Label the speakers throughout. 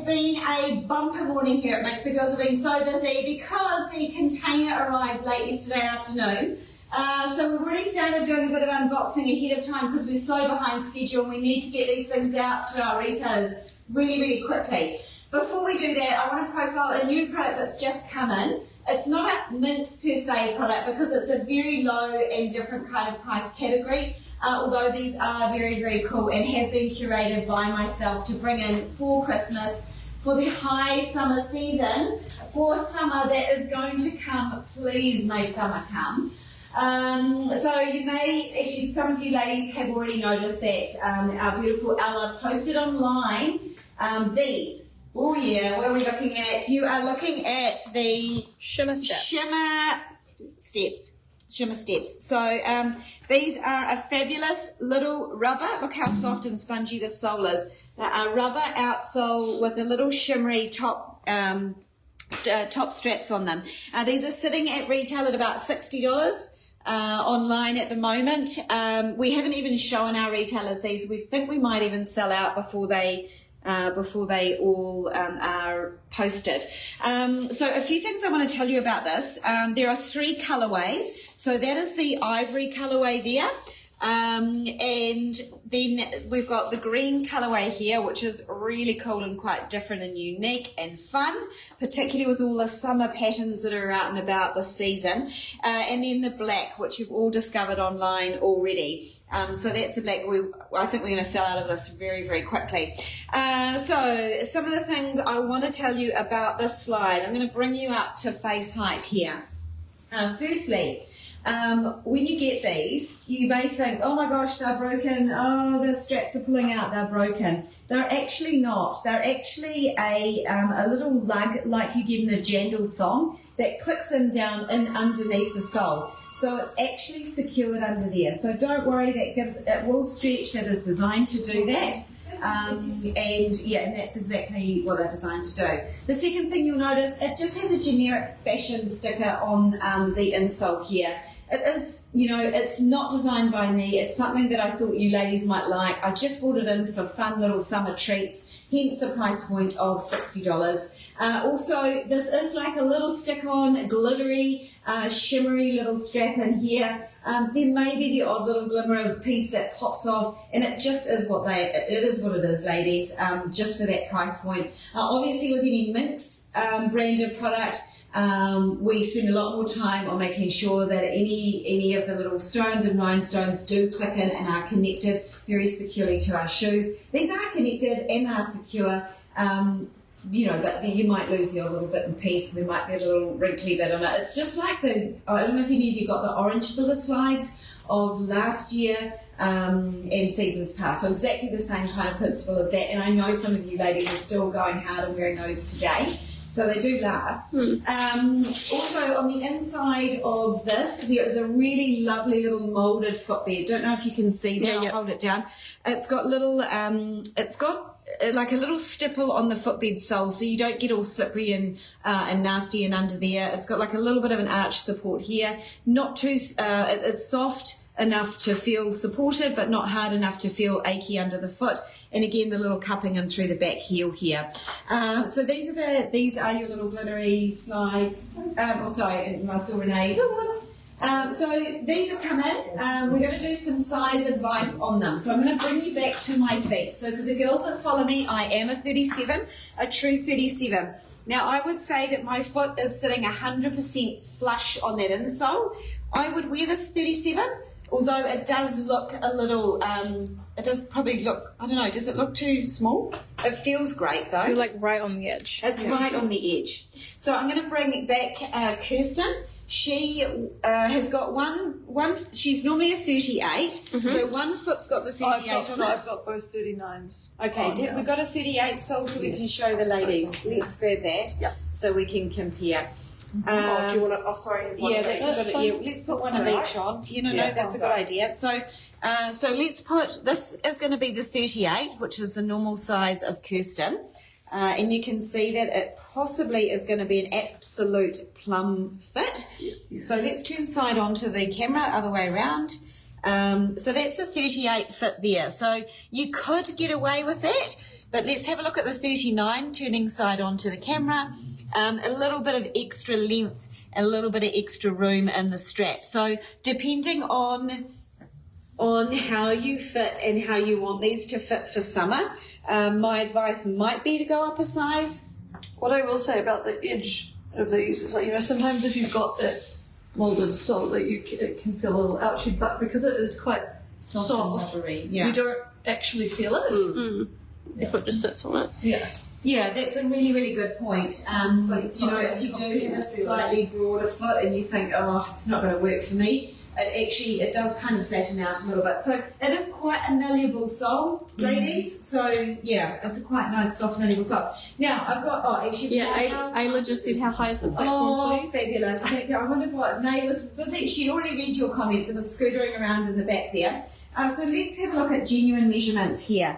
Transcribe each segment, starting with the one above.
Speaker 1: has been a bumper morning here at Minxie. The girls have been so busy because the container arrived late yesterday afternoon. So we've already started doing a bit of unboxing ahead of time because we're so behind schedule and we need to get these things out to our retailers really, really quickly. Before we do that, I want to profile a new product that's just come in. It's not a Minx per se product because it's a very low and different kind of price category, although these are very, very cool and have been curated by myself to bring in for Christmas, for the high summer season, for summer that is going to come. Please may summer come. So you may, actually some of you ladies have already noticed that our beautiful Ella posted online these. Oh yeah, what are we looking at? You are looking at the
Speaker 2: Shimmer Steps.
Speaker 1: Shimmer Steps. So these are a fabulous little rubber. Look how soft and spongy the sole is. They are rubber outsole with a little shimmery top straps on them. These are sitting at retail at about $60 online at the moment. We haven't even shown our retailers these. We think we might even sell out before they all are posted. So a few things I want to tell you about this. There are 3 colorways. So that is the ivory colorway there. And then we've got the green colorway here, which is really cool and quite different and unique and fun, particularly with all the summer patterns that are out and about this season. And then the black, which you've all discovered online already. So that's the black. I think we're going to sell out of this very, very quickly. So some of the things I want to tell you about this slide. I'm going to bring you up to face height here. Firstly, when you get these, you may think, oh my gosh, they're broken. Oh, the straps are pulling out. They're broken. They're actually not. They're actually a little lug like you get in a jandal thong that clicks in down in underneath the sole. So it's actually secured under there. So don't worry, it will stretch. That is designed to do that. And that's exactly what they're designed to do. The second thing you'll notice, it just has a generic fashion sticker on the insole here. It is, it's not designed by me. It's something that I thought you ladies might like. I just brought it in for fun little summer treats, hence the price point of $60. Also, this is like a little stick-on, glittery, shimmery little strap in here. There may be the odd little glimmer piece that pops off, and it just is it is what it is, ladies, just for that price point. Obviously, with any Minx branded product, we spend a lot more time on making sure that any of the little stones and rhinestones do click in and are connected very securely to our shoes. These are connected and are secure. But you might lose your little bit in piece. There might be a little wrinkly bit on it. It's just like I don't know if any of you got the orange filler slides of last year and seasons past. So exactly the same kind of principle as that. And I know some of you ladies are still going hard and wearing those today. So they do last. Also, on the inside of this, there is a really lovely little moulded footbed. Don't know if you can see that. I'll hold it down. It's got little, like a little stipple on the footbed sole, so you don't get all slippery and nasty and under there. It's got like a little bit of an arch support here. Not too, it's soft enough to feel supported, but not hard enough to feel achy under the foot. And again, the little cupping in through the back heel here. So these are your little glittery slides. Muscle Renee. So these have come in. We're going to do some size advice on them. So I'm going to bring you back to my feet. So for the girls that follow me, I am a 37, a true 37. Now, I would say that my foot is sitting 100% flush on that insole. I would wear this 37, although it does look a little, it does probably look, I don't know, does it look too small? It feels great, though.
Speaker 2: You're like right on the edge.
Speaker 1: It's right on the edge. So I'm going to bring back Kirsten. She has got one. She's normally a 38, so one foot's got the 38 on it.
Speaker 3: I've got both 39s.
Speaker 1: Okay, we've got a 38 sole, so we can show the ladies. Let's grab that so we can compare.
Speaker 3: Do you want to? Oh, sorry.
Speaker 1: That's a good idea. Let's put one of each on. That's a good idea. So let's put. This is going to be the 38, which is the normal size of Kirsten. And you can see that it possibly is going to be an absolute plum fit. So let's turn side onto the camera, other way around. So that's a 38 fit there. So you could get away with that. But let's have a look at the 39, turning side onto the camera. A little bit of extra length, a little bit of extra room in the strap. So depending on how you fit and how you want these to fit for summer, my advice might be to go up a size.
Speaker 3: What I will say about the edge of these is, like, you know, sometimes if you've got that molded sole, that it can feel a little ouchy, but because it is quite soft, you don't actually feel it.
Speaker 2: Your foot just sits on it.
Speaker 1: Yeah, that's a really, really good point. You know, if you do have a slightly broader foot and you think, oh, it's not going to work for me, it does kind of flatten out a little bit. So it is quite a malleable sole, ladies. So yeah, it's a quite nice, soft, malleable sole. Now I've got
Speaker 2: Ayla just said, how high is the platform, please?
Speaker 1: Fabulous. Thank you. I wondered what Nay was busy. She already read your comments and was scootering around in the back there. So let's have a look at genuine measurements here.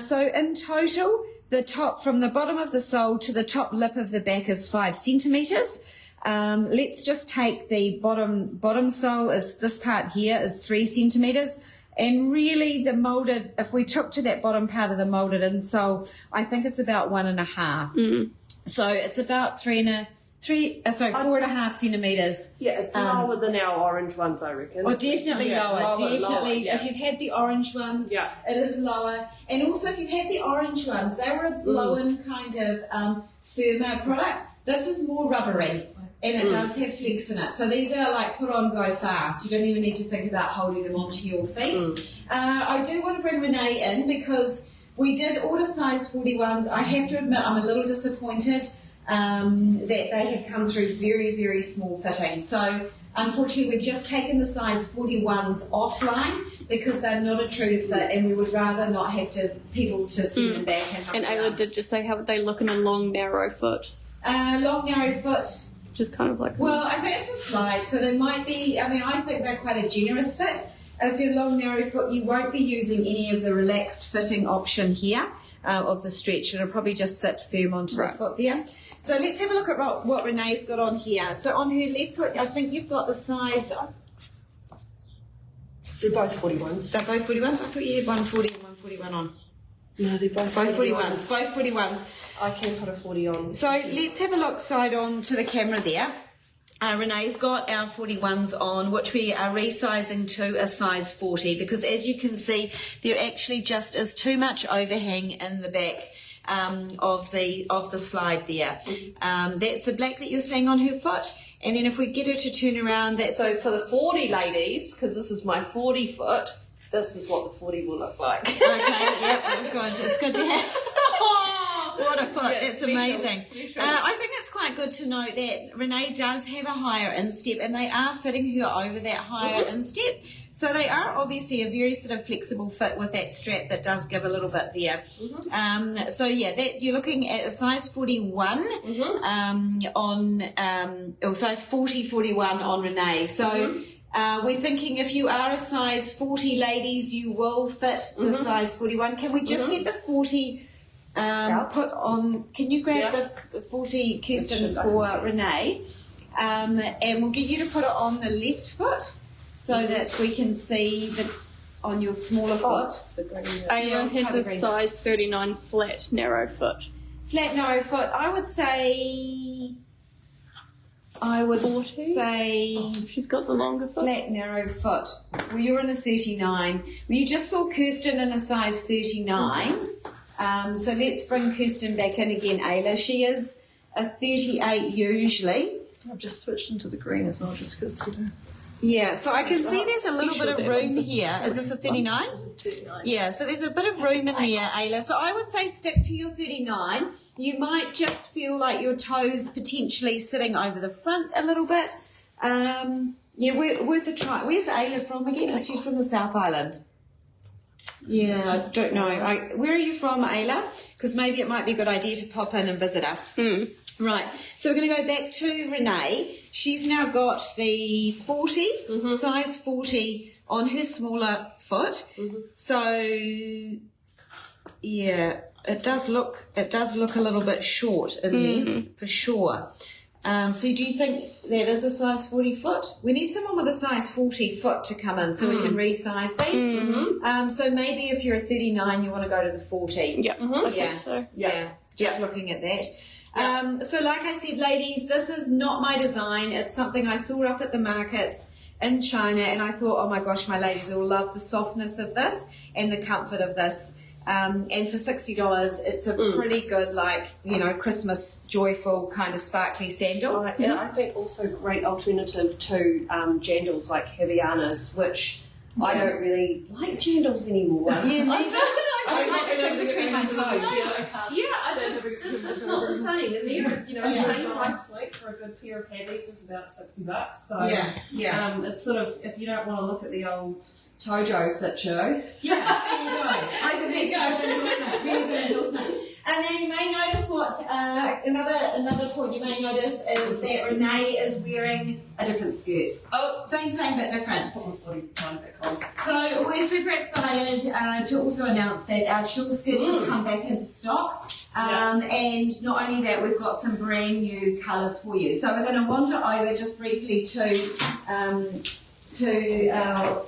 Speaker 1: So in total, the top from the bottom of the sole to the top lip of the back is 5 centimetres. Let's just take the bottom sole, is this part here is 3 centimetres. And really the moulded, if we took to that bottom part of the moulded insole, I think it's about 1.5. So it's about 4.5 centimetres.
Speaker 4: Yeah, it's lower than our orange ones, I reckon.
Speaker 1: Oh, definitely lower. Definitely.
Speaker 4: Yeah.
Speaker 1: If you've had the orange ones, it is lower. And also if you've had the orange ones, they were a blow-in kind of firmer product. This is more rubbery. And it does have flex in it. So these are like put on, go fast. You don't even need to think about holding them onto your feet. I do want to bring Renee in because we did order size 41s. I have to admit I'm a little disappointed that they had come through very, very small fitting. So unfortunately we've just taken the size 41s offline because they're not a true to fit and we would rather not have people to send them back.
Speaker 2: And Ayla did just say, how would they look in a long, narrow foot?
Speaker 1: Long, narrow foot.
Speaker 2: Just kind of like...
Speaker 1: Well, I think it's a slide, so they might be... I mean, I think they're quite a generous fit. If you're long, narrow foot, you won't be using any of the relaxed fitting option here of the stretch. It'll probably just sit firm onto the foot there. So let's have a look at what Renee's got on here. So on her left foot, I think you've got the size...
Speaker 4: They're both 41s.
Speaker 1: They're both 41s? I thought you had 140 and 141 on.
Speaker 4: No, they're both
Speaker 1: 41s. Both 41s.
Speaker 4: I can put a 40 on.
Speaker 1: So let's have a look side on to the camera there. Renee's got our 41s on, which we are resizing to a size 40 because as you can see, there actually just is too much overhang in the back of the slide there. That's the black that you're seeing on her foot. And then if we get her to turn around, that's...
Speaker 4: So for the 40 ladies, because this is my 40 foot, this is what the 40 will look like.
Speaker 1: Okay, yep, oh gosh, it's good to have... What a foot, it's amazing. I think it's quite good to know that Renee does have a higher instep and they are fitting her over that higher instep. So they are obviously a very sort of flexible fit with that strap that does give a little bit there. So yeah, that you're looking at a size 41 or size 40, 41 on Renee. So we're thinking if you are a size 40 ladies, you will fit the size 41. Can we just get the 40 put on? Can you grab the 40, Kirsten, for Renee? And we'll get you to put it on the left foot so that we can see on your smaller foot.
Speaker 2: Ayla has a size 39 flat, narrow foot.
Speaker 1: Flat, narrow foot. I would say 40?
Speaker 2: She's got the longer foot.
Speaker 1: Flat, narrow foot. Well, you're in a 39. Well, you just saw Kirsten in a size 39. So let's bring Kirsten back in again, Ayla. She is a 38 usually.
Speaker 3: I've just switched into the green as well, just because, you know.
Speaker 1: Yeah, so I can see there's a little bit of room here. Is this a 39?
Speaker 3: 39.
Speaker 1: Yeah, so there's a bit of room in there, Ayla. So I would say stick to your 39. You might just feel like your toes potentially sitting over the front a little bit. Yeah, worth a try. Where's Ayla from again? She's from the South Island. Yeah, I don't know. Where are you from, Ayla? Because maybe it might be a good idea to pop in and visit us. Right, so we're going to go back to Renee. She's now got the 40, size 40 on her smaller foot. So, yeah, it does look a little bit short in there for sure. So do you think that is a size 40 foot? We need someone with a size 40 foot to come in so we can resize these. So maybe if you're a 39, you want to go to the 40.
Speaker 2: Yeah. I
Speaker 1: Yeah.
Speaker 2: think so.
Speaker 1: Yeah. Just looking at that. So like I said, ladies, this is not my design. It's something I saw up at the markets in China, and I thought, oh my gosh, my ladies will love the softness of this and the comfort of this. And for $60, it's a pretty good, like, you know, Christmas joyful kind of sparkly sandal.
Speaker 4: Right, and I think also great alternative to jandals like Havaianas, which I don't really like jandals anymore.
Speaker 1: Yeah,
Speaker 4: I
Speaker 1: I like the thing between my toes.
Speaker 4: It's not the same. And they're, you know, same price point for a good pair of Havies is about $60. So it's sort of, if you don't want to look at the old Tojo Sitcho.
Speaker 1: Yeah, there you go. I think that's a good endorsement. Really good endorsement. And then you may notice what another point you may notice is that Renee is wearing a different skirt.
Speaker 4: Oh,
Speaker 1: same but different. So we're super excited to also announce that our chill skirts have come back into stock. And not only that, we've got some brand new colours for you. So we're going to wander over just briefly to our.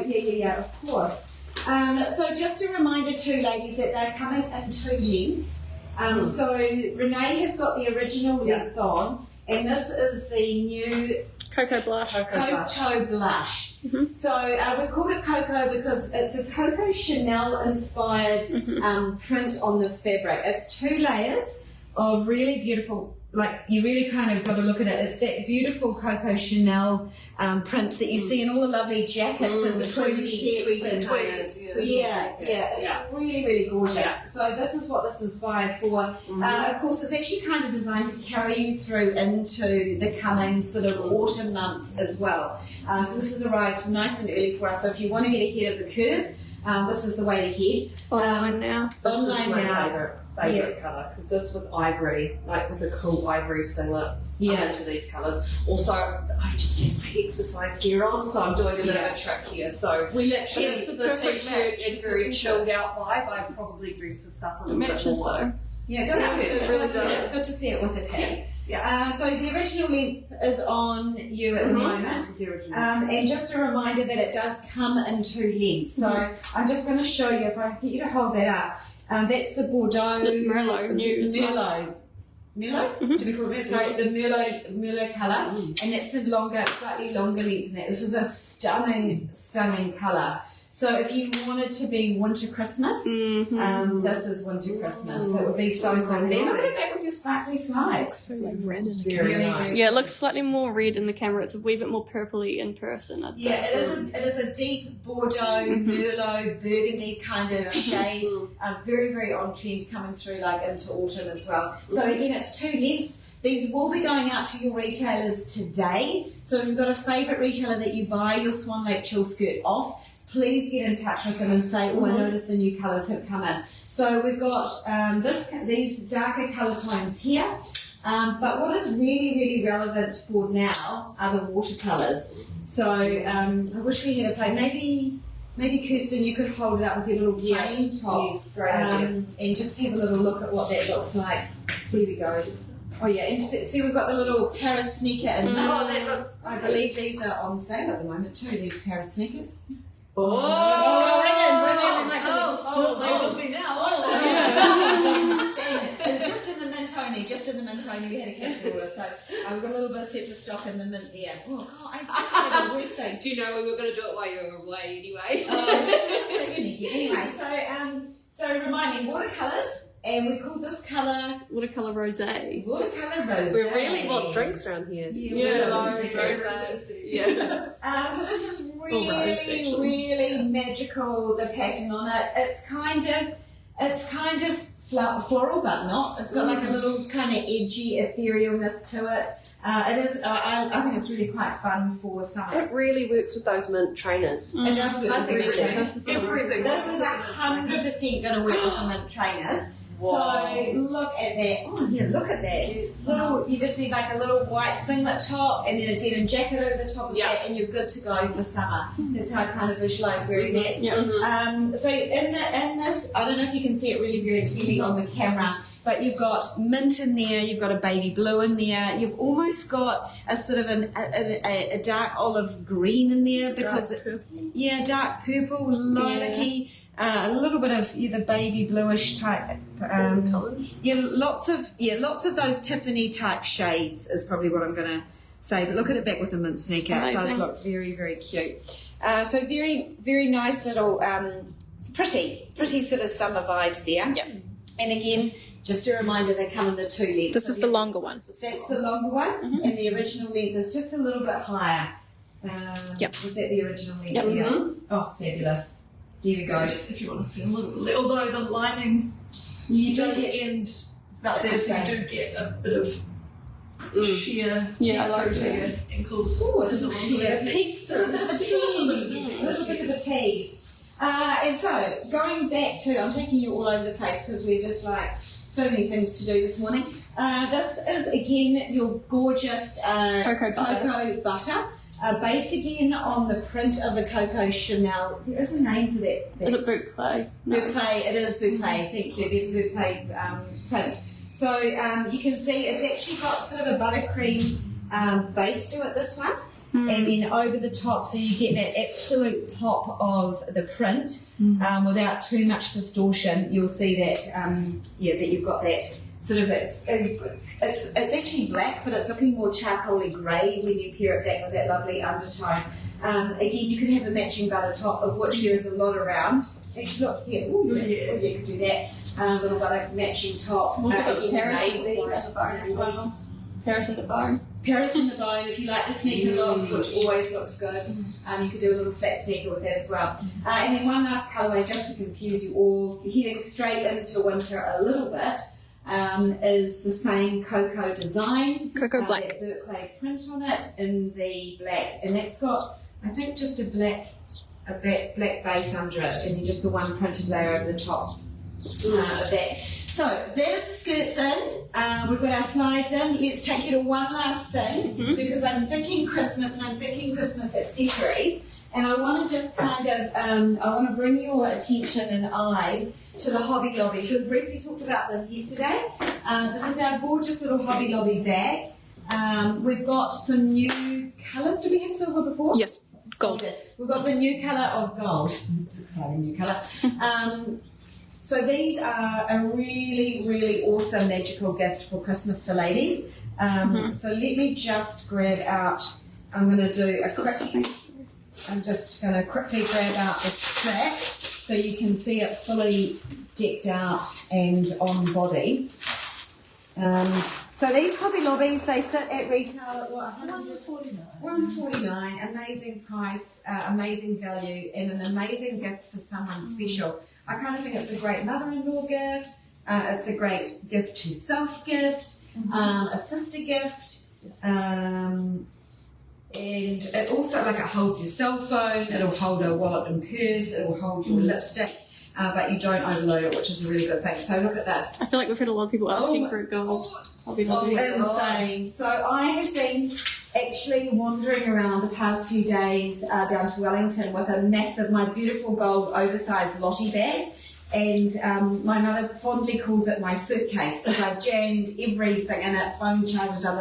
Speaker 1: Yeah, of course. So just a reminder too, ladies, that they're coming in 2 lengths. So Renee has got the original length on, and this is the new
Speaker 2: Cocoa Blush.
Speaker 1: Cocoa Blush. So we've called it Cocoa because it's a Coco Chanel inspired print on this fabric. It's 2 layers of really beautiful, like you really kind of got to look at it. It's that beautiful Coco Chanel print that you see in all the lovely jackets and the twin sets. It's really, really gorgeous. Yeah. So this is what this is inspired for. Of course, it's actually kind of designed to carry you through into the coming sort of autumn months as well. So this has arrived nice and early for us. So if you want to get ahead of the curve, this is the way to head.
Speaker 2: Online now.
Speaker 4: This is my favourite colour, because this with ivory, like with a cool ivory singlet, I'm into these colours. Also, I just have my exercise gear on, so I'm doing a bit of a trick here. So
Speaker 1: we literally
Speaker 4: it's the t-shirt and very chilled out vibe. I probably dress this up a little bit more.
Speaker 2: Though.
Speaker 1: Yeah, it does look good. It does good. It's good to see it with a tee. So the original length is on you at the moment.
Speaker 4: This is the original.
Speaker 1: And just a reminder that it does come in 2 lengths. So I'm just going to show you, if I get you to hold that up. That's the Bordeaux
Speaker 2: Merlot new as well.
Speaker 1: Merlot? To be called that? Sorry, the Merlot colour. And that's the slightly longer length than that. This is a stunning colour. So if you wanted to be winter Christmas, this is winter Christmas. So it would be so pretty. Look at it back with your sparkly slides.
Speaker 2: So
Speaker 3: red and
Speaker 1: very nice.
Speaker 2: Yeah, it looks slightly more red in the camera. It's a wee bit more purpley in person, I'd say.
Speaker 1: Yeah, it is a deep Bordeaux, Merlot, burgundy kind of shade. Very, very on trend coming through like into autumn as well. So again, it's 2 lengths. These will be going out to your retailers today. So if you've got a favourite retailer that you buy your Swan Lake Chill skirt off, please get in touch with them and say, oh, I noticed the new colours have come in. So we've got these darker colour tones here. But what is really, really relevant for now are the watercolours. So I wish we had a play. Maybe Kirsten, you could hold it up with your little plain top and just have a little look at what that looks like. Here we go. Oh yeah, and see we've got the little Paris sneaker in I believe these are on sale at the moment too, these Paris sneakers.
Speaker 3: They will be now.
Speaker 1: Just in the mint only, we had a cancel order, so we've got a little bit of surplus stock in the mint there. Oh God, I just said the worst thing.
Speaker 4: Do you know we were going to do it while you were away anyway?
Speaker 1: Oh, so sneaky. Anyway, so remind me, watercolours. And we call this colour
Speaker 2: Watercolour Rosé.
Speaker 1: Watercolour Rosé.
Speaker 4: We really want drinks around here.
Speaker 1: Rosé.
Speaker 4: Yeah.
Speaker 1: So this is really magical. The pattern on it. It's kind of floral, but not. It's got like a little kind of edgy etherealness to it. It is. I think it's really quite fun for summer.
Speaker 4: It really works with those mint trainers.
Speaker 1: It does work with mint trainers.
Speaker 4: Everything.
Speaker 1: This is 100% going to work with the mint trainers. Wow. So look at that. Oh yeah, look at that. You just need like a little white singlet top and then a denim jacket over the top of that, and you're good to go for summer. That's how I kind of visualise wearing that. So in this, I don't know if you can see it really very clearly on the camera. but you've got mint in there, you've got a baby blue in there, you've almost got a sort of a dark olive green in there because dark purple, lilac-y, a little bit of the baby bluish type colours. Lots of those Tiffany type shades is probably what I'm going to say. But look at it back with the mint sneaker. Amazing. It does look very, very cute. So very, very nice little, pretty sort of summer vibes there.
Speaker 2: Yep.
Speaker 1: And again, just a reminder, they come in the 2 lengths.
Speaker 2: This is the longer one.
Speaker 1: That's the longer one, and the original length is just a little bit higher. Is that the original length?
Speaker 2: Yep.
Speaker 1: Yeah. Oh, fabulous. Here we go.
Speaker 3: If you want to feel a little bit, although the lining does end right there, so you do get a bit of sheer
Speaker 2: I like
Speaker 3: through to your ankles.
Speaker 1: Ooh, a little sheer
Speaker 3: peek through.
Speaker 1: A little bit of a tease. A little bit of a tease. And so, going back to, I'm taking you all over the place because we're just like so many things to do this morning. This is again your gorgeous cocoa butter. Based again on the print of the Coco Chanel. There is a name for that.
Speaker 2: Is it boucle?
Speaker 1: Boucle, it is boucle. Thank you, the boucle print. So you can see it's actually got sort of a buttercream base to it, this one. And then over the top, so you get that absolute pop of the print without too much distortion. You'll see that, that you've got that sort of, it's actually black, but it's looking more charcoaly grey when you pair it back with that lovely undertone. Again, you can have a matching butter top, of which there is a lot around. Actually, look here. You could do that. Little butter matching top.
Speaker 2: Also got Paris in the bone as well. Paris in the bone.
Speaker 1: Paris in the bone, if you like the sneaker look, which always looks good. You could do a little flat sneaker with that as well. And then one last colourway, just to confuse you all, heading straight into winter a little bit, is the same Coco design.
Speaker 2: Coco black.
Speaker 1: That boucle print on it in the black. And that's got, I think, just a black base under it, and then just the one printed layer over the top of that. So that is the skirts in. We've got our slides in. Let's take you to one last thing, because I'm thinking Christmas and I'm thinking Christmas accessories, and I want to just kind of I want to bring your attention and eyes to the Hobby Lobby. So we briefly talked about this yesterday. This is our gorgeous little Hobby Lobby bag. We've got some new colours. Did we have silver before?
Speaker 2: Yes, gold.
Speaker 1: We've got the new colour of gold. It's exciting new colour. So these are a really, really awesome magical gift for Christmas for ladies. So let me just grab out, I'm just going to quickly grab out the strap so you can see it fully decked out and on body. So these Hobby Lobbies, they sit at retail at what, $149, amazing price, amazing value, and an amazing gift for someone special. I kind of think it's a great mother-in-law gift. It's a great gift to self-gift, a sister gift, and it also, like, it holds your cell phone, it'll hold a wallet and purse, it'll hold your lipstick, but you don't overload it, which is a really good thing. So look at this.
Speaker 2: I feel like we've had a lot of people asking for a gold.
Speaker 1: Insane. So I have been actually wandering around the past few days down to Wellington with my beautiful gold oversized Lottie bag, and my mother fondly calls it my suitcase because I've jammed everything in it, phone charger,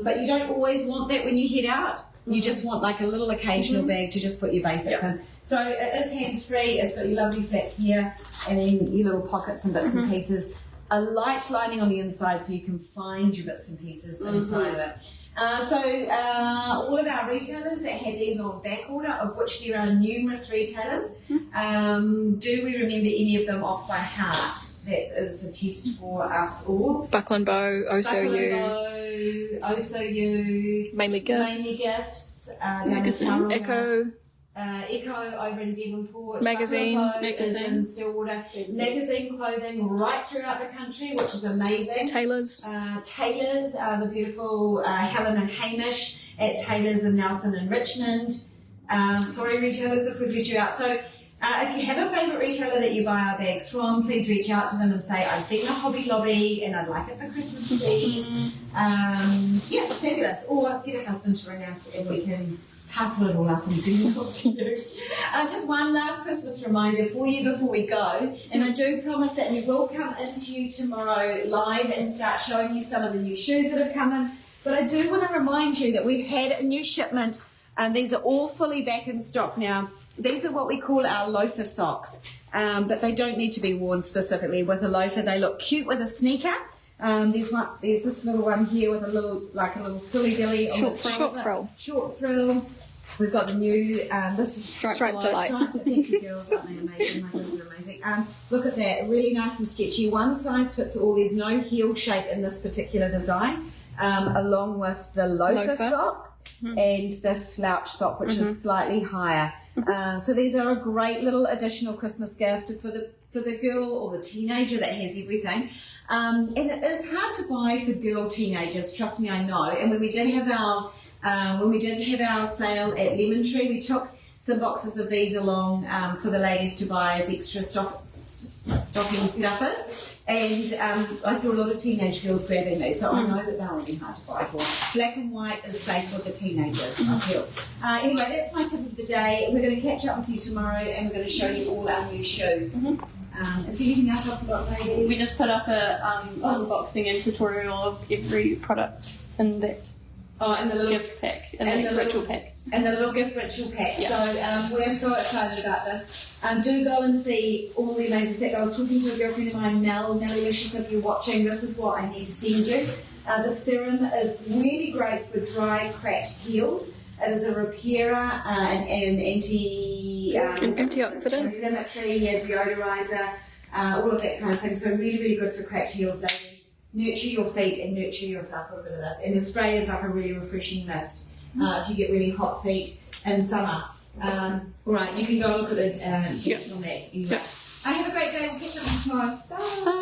Speaker 1: but you don't always want that when you head out. You just want like a little occasional bag to just put your basics in. So it is hands-free, it's got your lovely flat here, and then your little pockets and bits and pieces. A light lining on the inside so you can find your bits and pieces inside of it. All of our retailers that have these on back order, of which there are numerous retailers, do we remember any of them off by heart? That is a test for us all.
Speaker 2: Buckle and Bow,
Speaker 1: Also You,
Speaker 2: Mainly Gifts,
Speaker 1: down in Tauranga.
Speaker 2: Echo
Speaker 1: over in Devonport.
Speaker 2: Magazine
Speaker 1: is in Stillwater. Magazine clothing right throughout the country, which is amazing.
Speaker 2: Tailors,
Speaker 1: the beautiful Helen and Hamish at Tailors in Nelson and Richmond. Sorry, retailers, if we've let you out. So if you have a favourite retailer that you buy our bags from, please reach out to them and say, I've seen the Hobby Lobby and I'd like it for Christmas, please. Fabulous. Or get a husband to ring us and we can hustle it all up and send it off to you. Just one last Christmas reminder for you before we go, and I do promise that we will come into you tomorrow live and start showing you some of the new shoes that have come in. But I do want to remind you that we've had a new shipment, and these are all fully back in stock now. These are what we call our loafer socks, but they don't need to be worn specifically with a loafer. They look cute with a sneaker. There's this little one here with a little frilly dilly
Speaker 2: short frill.
Speaker 1: Short frill. We've got the new this is
Speaker 2: Striped Delight.
Speaker 1: Thank you, girls, aren't they amazing? My girls are amazing. Look at that, really nice and stretchy. One size fits all. There's no heel shape in this particular design. Along with the loafer sock and the slouch sock, which is slightly higher. So these are a great little additional Christmas gift for the girl or the teenager that has everything. And it is hard to buy for girl teenagers, trust me, I know. And when we did have our sale at Lemon Tree, we took some boxes of these along for the ladies to buy as extra stocking stuffers. And I saw a lot of teenage girls grabbing these, so I know that they won't be hard to buy for. Black and white is safe for the teenagers, I feel. Anyway, that's my tip of the day. We're going to catch up with you tomorrow, and we're going to show you all our new shoes. Is there anything else I forgot, ladies?
Speaker 2: We just put up a unboxing and tutorial of every product in that
Speaker 1: and the little
Speaker 2: gift pack, and the ritual pack.
Speaker 1: And the little gift ritual pack. Yeah. So we're so excited about this. Do go and see all the amazing things. I was talking to a girlfriend of mine, Nellie Licious, if you're watching, this is what I need to send you. The serum is really great for dry, cracked heels. It is a repairer and
Speaker 2: antioxidant,
Speaker 1: inflammatory, deodorizer, all of that kind of thing. So really, really good for cracked heels, ladies. Nurture your feet and nurture yourself with a bit of this. And the spray is like a really refreshing mist if you get really hot feet in summer. All right, you can go look at the tips on that. Anyway. Have a great day. We'll catch up tomorrow. Bye.